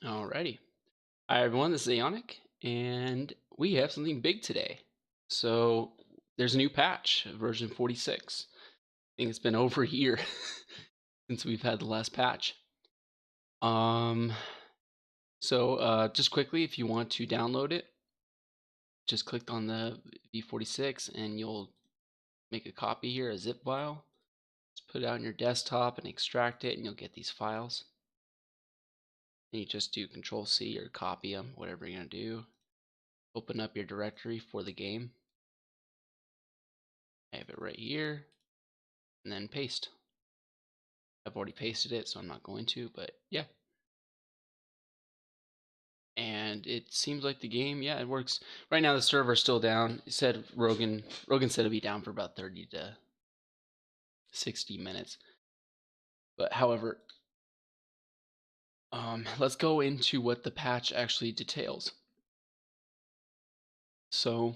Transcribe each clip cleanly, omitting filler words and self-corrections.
Alrighty. Hi everyone, this is Ionic, and we have something big today. So there's a new patch, version 46. I think it's been over a year since we've had the last patch. Um, just quickly, if you want to download it, just click on the v46 and you'll make a copy here, a zip file. Just put it out on your desktop and extract it, and you'll get these files. And you just do Control C or copy them, whatever you're gonna do. Open up your directory for the game. I have it right here, and then paste. I've already pasted it, so I'm not going to, but yeah. And it seems like the game, yeah, it works. Right now the server's still down. It said Rogan said it'd be down for about 30 to 60 minutes. But however, let's go into what the patch actually details. So,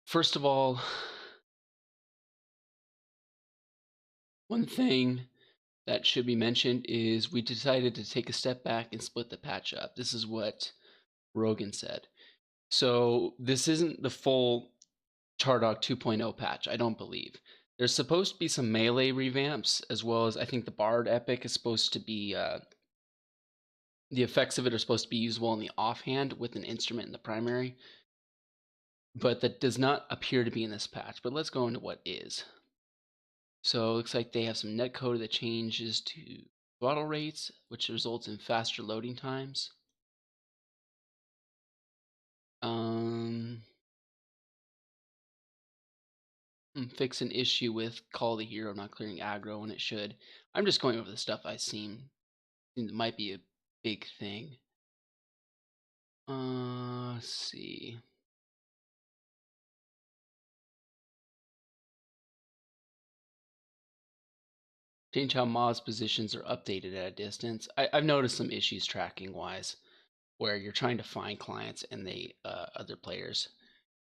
first of all, one thing that should be mentioned is we decided to take a step back and split the patch up. This is what Rogan said. So this isn't the full Chardog 2.0 patch, I don't believe. There's supposed to be some melee revamps, as well as I think the Bard Epic is supposed to be, the effects of it are supposed to be usable in the offhand with an instrument in the primary. But that does not appear to be in this patch. But let's go into what is. So it looks like they have some netcode that changes to throttle rates, which results in faster loading times. Fix an issue with Call the Hero not clearing aggro when it should. I'm just going over the stuff I've seen. It might be a big thing. Let's see. Change how mobs positions are updated at a distance. I've noticed some issues tracking wise, where you're trying to find clients and they other players,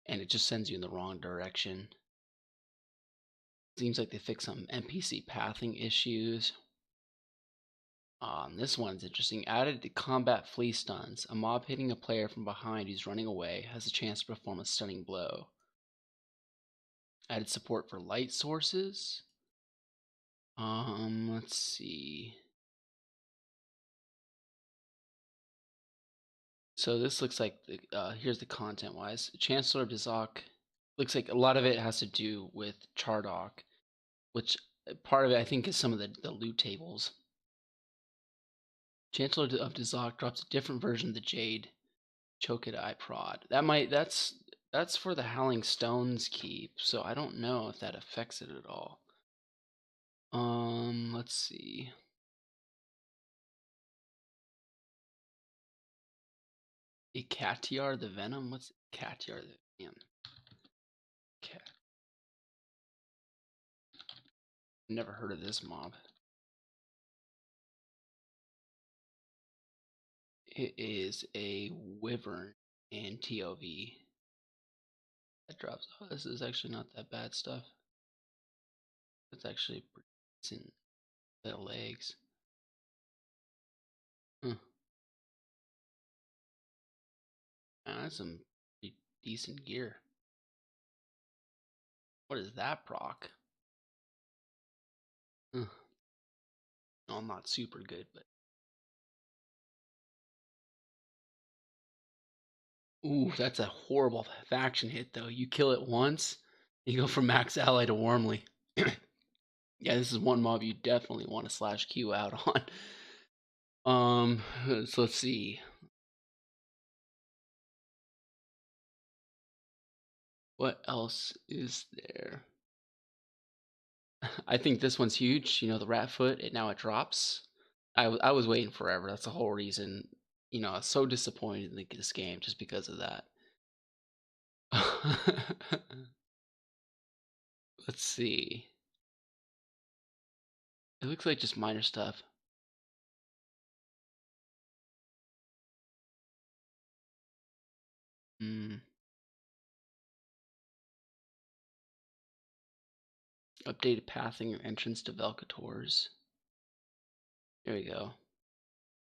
and it just sends you in the wrong direction. Seems like they fixed some NPC pathing issues. This one's interesting. Added to combat flea stuns. A mob hitting a player from behind who's running away has a chance to perform a stunning blow. Added support for light sources. Let's see. So this looks like here's the content wise. Chancellor of Dizok looks like a lot of it has to do with Chardok, which part of it I think is some of the loot tables. Chancellor of Dizok drops a different version of the Jade Chokedai prod. That's for the Howling Stones keep, so I don't know if that affects it at all. Let's see. A Catiar the Venom? What's Catiar the Venom? Cat. Never heard of this mob. It is a Wyvern and TOV. That drops. Oh, this is actually not that bad stuff. It's actually pretty decent legs. Huh. That's some pretty decent gear. What is that proc? Huh. Well, not super good, but ooh, that's a horrible faction hit though. You kill it once, you go from max ally to warmly. Yeah, this is one mob you definitely want to slash Q out on. So let's see. What else is there? I think this one's huge. You know, the rat foot. Now it drops. I was waiting forever. That's the whole reason. You know, I was so disappointed in this game just because of that. Let's see. It looks like just minor stuff. Hmm. Updated pathing or entrance to Velcators. There we go.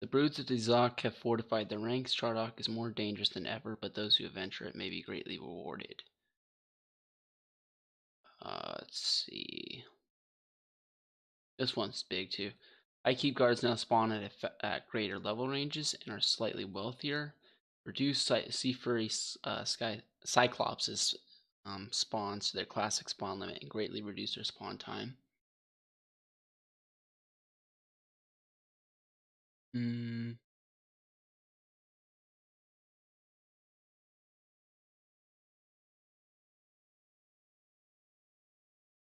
The broods of the Zok have fortified their ranks. Chardok is more dangerous than ever, but those who adventure it may be greatly rewarded. Let's see. This one's big too. High keep guards now spawn at greater level ranges and are slightly wealthier. Reduce Sea Fury Cyclops' spawns to their classic spawn limit and greatly reduce their spawn time.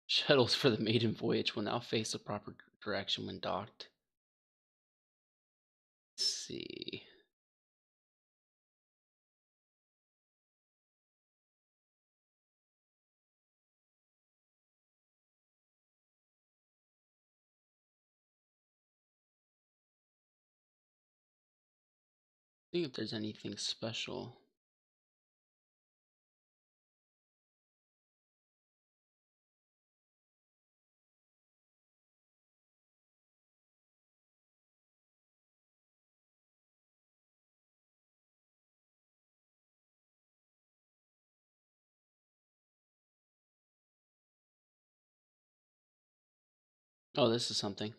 Shuttles for the maiden voyage will now face the proper direction when docked. Let's see. See if there's anything special. Oh, this is something.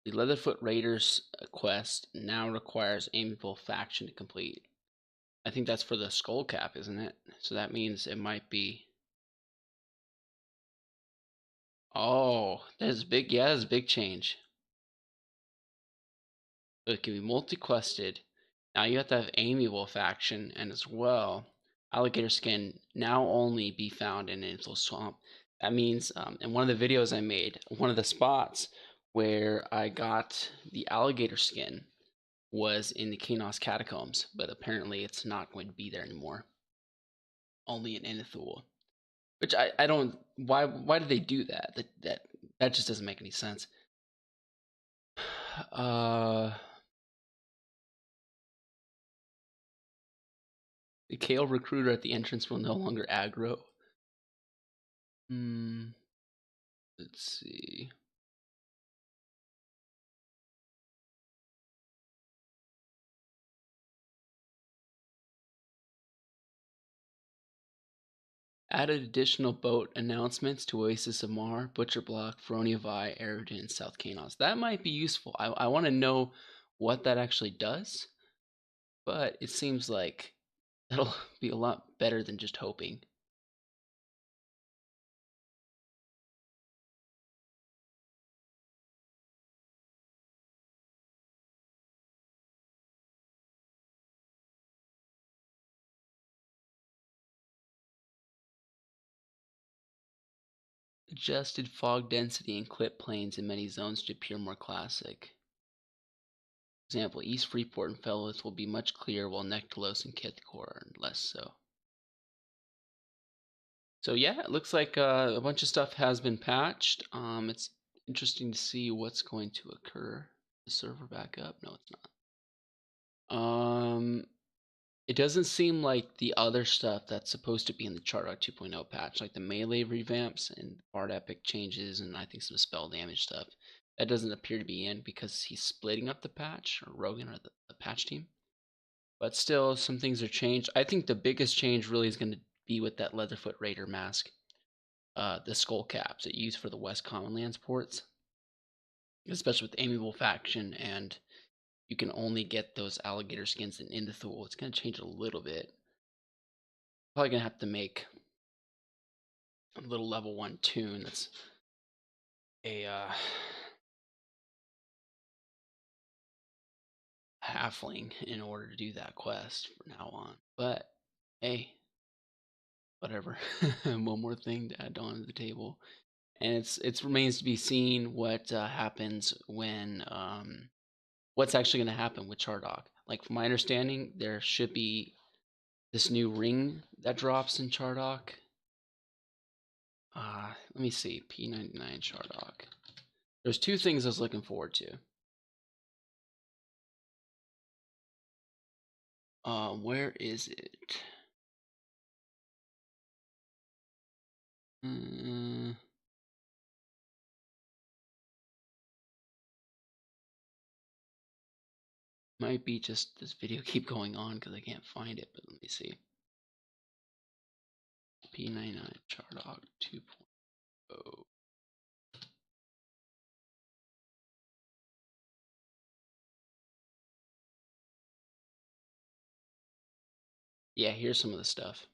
The Leatherfoot Raiders quest now requires amiable faction to complete. I think that's for the skull cap, isn't it? So that means it might be. Oh, that's big. Yeah, that's a big change. It can be multi-quested. Now you have to have amiable faction, and as well, alligator skin now only be found in Inflow Swamp. That means, in one of the videos I made, one of the spots where I got the alligator skin was in the Kanos catacombs, but apparently it's not going to be there anymore. Only in Inithul. Which I don't. Why did they do that? That just doesn't make any sense. The Kale recruiter at the entrance will no longer aggro. Let's see. Added additional boat announcements to Oasis of Mar, Butcher Block, Feroniavai, Eridan, and South Kanos. That might be useful. I want to know what that actually does, but it seems like that'll be a lot better than just hoping. Adjusted fog density and clip planes in many zones to appear more classic. For example, East Freeport and Fellows will be much clearer, while Nectalos and Kithcore are less so. So yeah, it looks like a bunch of stuff has been patched. It's interesting to see what's going to occur. The server back up? No, it's not. It doesn't seem like the other stuff that's supposed to be in the Chartart 2.0 patch, like the melee revamps and Bard Epic changes, and I think some spell damage stuff. That doesn't appear to be in because he's splitting up the patch, or Rogan, or the patch team. But still, some things are changed. I think the biggest change really is going to be with that Leatherfoot Raider mask. The skull caps that you use for the West Commonlands ports, especially with Amiable Faction, and you can only get those alligator skins in Indithul. It's going to change a little bit. Probably going to have to make a little level 1 tune that's a halfling in order to do that quest from now on. But hey, whatever. One more thing to add on to the table. And it remains to be seen what happens when what's actually going to happen with Chardok. Like, from my understanding, there should be this new ring that drops in Chardok. Let me see. P99 Chardok. There's two things I was looking forward to. Where is it? Might be just this video keep going on because I can't find it, but let me see. P99 Chardog 2.0. Yeah, here's some of the stuff.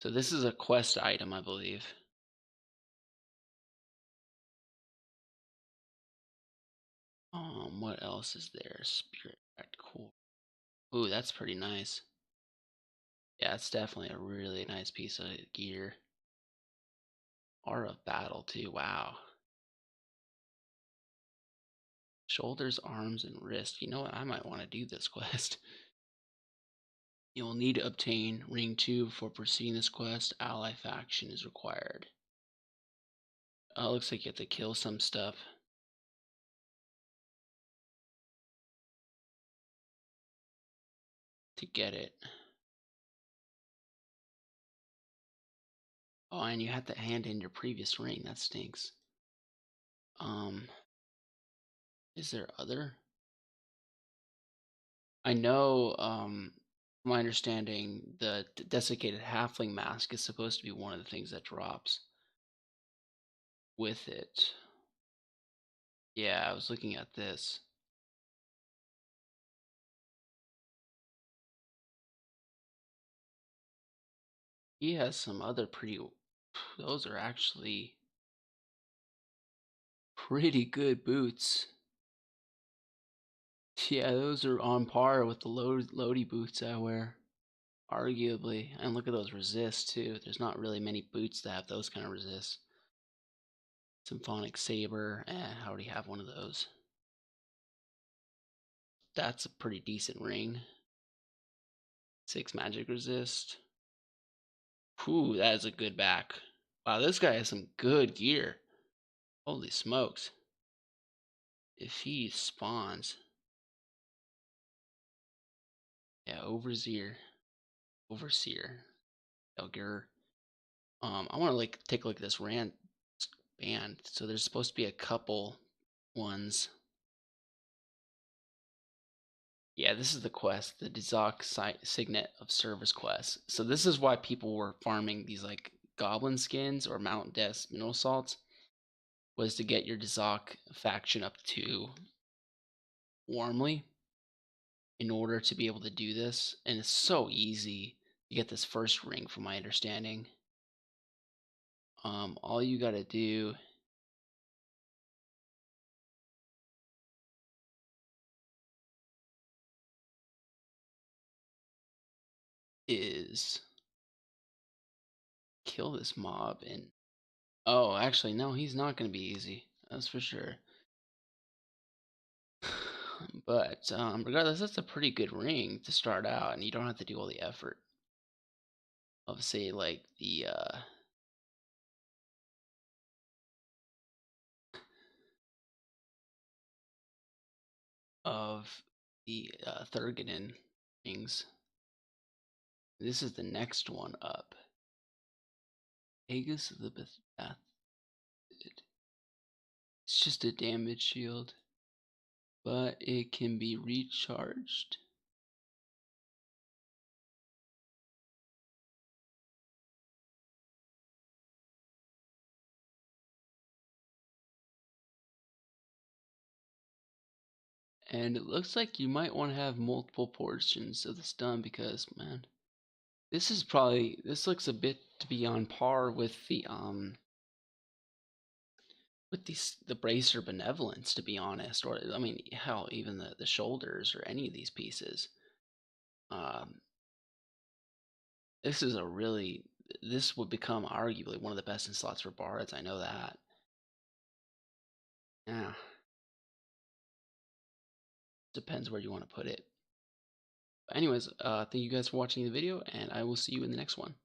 So this is a quest item, I believe. What else is there? Spirit Act Core. Ooh, that's pretty nice. Yeah, it's definitely a really nice piece of gear. Art of Battle too. Wow. Shoulders, arms, and wrist. You know what? I might want to do this quest. You will need to obtain Ring 2 before proceeding this quest. Ally faction is required. Oh, looks like you have to kill some stuff to get it. Oh, and you have to hand in your previous ring. That stinks. Is there other? I know, from my understanding, the desiccated halfling mask is supposed to be one of the things that drops with it. Yeah, I was looking at this. He has some other pretty. Those are actually pretty good boots. Yeah, those are on par with the loady boots I wear, arguably. And look at those resists too. There's not really many boots that have those kind of resists. Symphonic Saber, I already have one of those. That's a pretty decent ring. 6 magic resist. Whew, that is a good back. Wow, this guy has some good gear. Holy smokes. If he spawns. Yeah, Overseer. Elger. I want to like take a look at this band. So there's supposed to be a couple ones. Yeah, this is the quest, the Dizok Signet of Service quest. So this is why people were farming these like goblin skins or Mount Death mineral salts, was to get your Dizok faction up to warmly in order to be able to do this. And it's so easy to get this first ring from my understanding. All you gotta do is kill this mob and oh, actually no, he's not going to be easy, that's for sure. But regardless, that's a pretty good ring to start out, and you don't have to do all the effort of say like the Thurgaden rings. This is the next one up. Aegis of the Beth. It's just a damage shield, but it can be recharged. And it looks like you might want to have multiple portions of the stun because, man, this looks a bit to be on par with the bracer benevolence, to be honest. Or I mean, hell, even the shoulders or any of these pieces. This is this would become arguably one of the best in slots for bards. I know that. Yeah, depends where you want to put it. But anyways, thank you guys for watching the video, and I will see you in the next one.